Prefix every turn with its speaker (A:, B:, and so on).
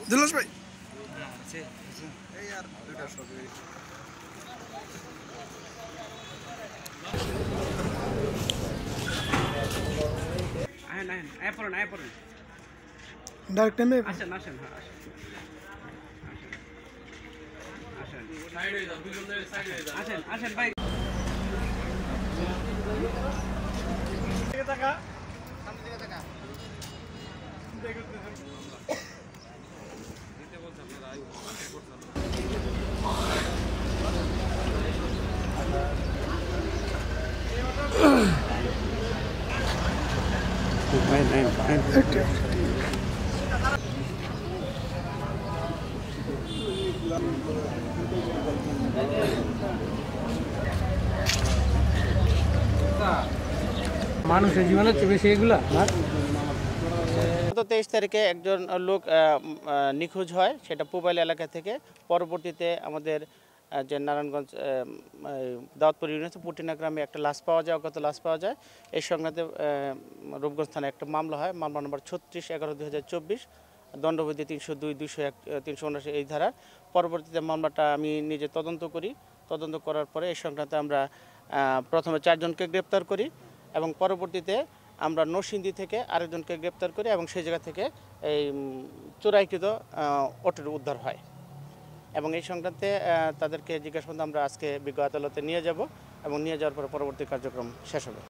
A: দিলস ভাই ডাইরেক্ট টাইমে
B: আসেন আসেন হ্যাঁ আসেন আসেন ভাই মানুষের জীবনের চেয়ে বেশি এগুলা
C: গত 23 তারিখে একজন লোক নিখোঁজ হয়, সেটা পুবাইল এলাকা থেকে। পরবর্তীতে আমাদের যে নারায়ণগঞ্জ দাউদপুর ইউনিয়ন পুটিনা গ্রামে একটা লাশ পাওয়া যায়, অজ্ঞাত লাশ পাওয়া যায়। এই সংক্রান্তে রূপগঞ্জ থানায় একটা মামলা হয়, মামলা নম্বর 36/11/2024, দণ্ডবিধি 302, 201, 379 এই ধারা। পরবর্তীতে মামলাটা আমি নিজে তদন্ত করি। তদন্ত করার পরে এই সংক্রান্তে আমরা প্রথমে 4 জনকে গ্রেপ্তার করি এবং পরবর্তীতে আমরা নরসিংদী থেকে আরেকজনকে গ্রেপ্তার করি এবং সেই জায়গা থেকে এই চোরাইকৃত অটোর উদ্ধার হয় এবং এই সংক্রান্তে তাদেরকে জিজ্ঞাসাবাদ আমরা আজকে বিজ্ঞ আদালতে নিয়ে যাব এবং নিয়ে যাওয়ার পর পরবর্তী কার্যক্রম শেষ হবে।